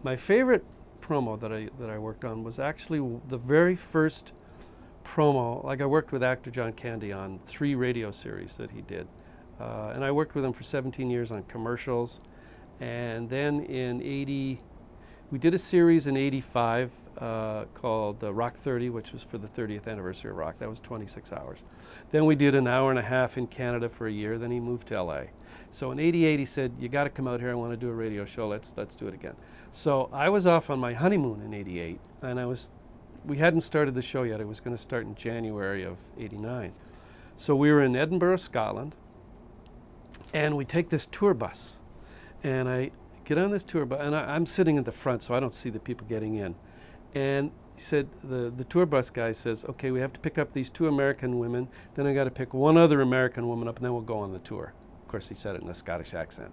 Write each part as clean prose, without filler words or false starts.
My favorite promo that I worked on was actually the very first promo. Like, I worked with actor John Candy on 3 radio series that he did. And I worked with him for 17 years on commercials. And then in we did a series in 85 called Rock 30, which was for the 30th anniversary of Rock. That was 26 hours. Then we did an hour and a half in Canada for a year. Then he moved to LA. So in 88 he said, "You got to come out here. I want to do a radio show. Let's do it again." So I was off on my honeymoon in 88, and we hadn't started the show yet. It was going to start in January of 89. So we were in Edinburgh, Scotland, and we take this tour bus. And I get on this tour bus, and I'm sitting in the front, so I don't see the people getting in. And he said, the tour bus guy says, "Okay, we have to pick up these 2 American women, then I got to pick 1 other American woman up, and then we'll go on the tour." Of course, he said it in a Scottish accent.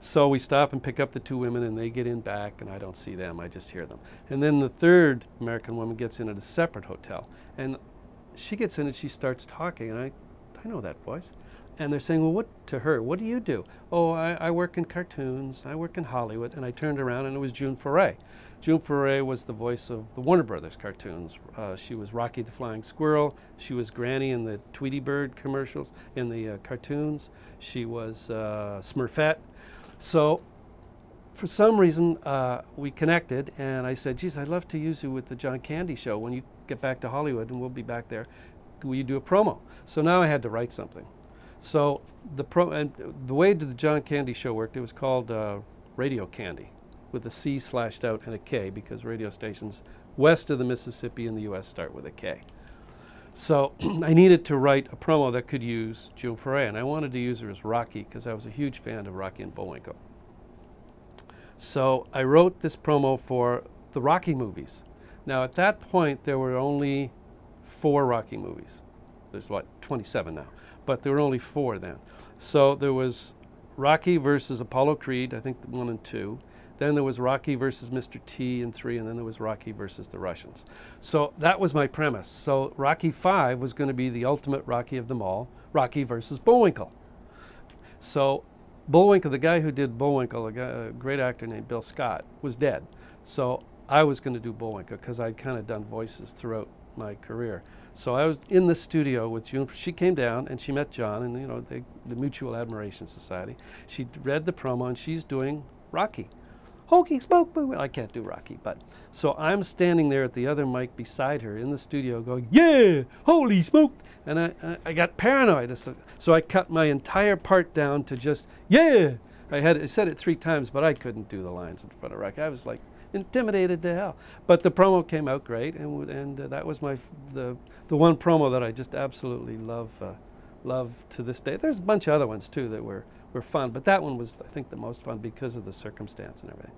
So we stop and pick up the 2 women, and they get in back, and I don't see them, I just hear them. And then the 3rd American woman gets in at a separate hotel. And she gets in and she starts talking, and I know that voice. And they're saying, "Well, to her, what do you do?" "Oh, I work in cartoons, I work in Hollywood." And I turned around, and it was June Foray. June Foray was the voice of the Warner Brothers cartoons. She was Rocky the Flying Squirrel. She was Granny in the Tweety Bird commercials, in the cartoons. She was Smurfette. So for some reason, we connected, and I said, "Geez, I'd love to use you with the John Candy show when you get back to Hollywood, and we'll be back there. Will you do a promo?" So now I had to write something. So the way the John Candy show worked, it was called Radio Candy, with a C slashed out and a K, because radio stations west of the Mississippi in the U.S. start with a K. So I needed to write a promo that could use June Foray, and I wanted to use her as Rocky, because I was a huge fan of Rocky and Bullwinkle. So I wrote this promo for the Rocky movies. Now, at that point, there were only 4 Rocky movies. There's, what, 27 now. But there were only 4 then. So there was Rocky versus Apollo Creed, I think 1 and 2. Then there was Rocky versus Mr. T in 3, and then there was Rocky versus the Russians. So that was my premise. So Rocky 5 was going to be the ultimate Rocky of them all, Rocky versus Bullwinkle. So Bullwinkle, the guy who did Bullwinkle, a great actor named Bill Scott, was dead. So I was going to do Bullwinkle, because I'd kind of done voices throughout my career. So I was in the studio with June. She came down and she met John, and, you know, the Mutual Admiration Society. She read the promo, and she's doing Rocky. "Hokey smoke, boo." I can't do Rocky, but so I'm standing there at the other mic beside her in the studio going, "Yeah, holy smoke." And I got paranoid. So I cut my entire part down to just, "Yeah." I said it 3 times, but I couldn't do the lines in front of Rocky. I was like intimidated to hell. But the promo came out great, and that was the one promo that I just absolutely love to this day. There's a bunch of other ones too that were fun, but that one was, I think, the most fun because of the circumstance and everything.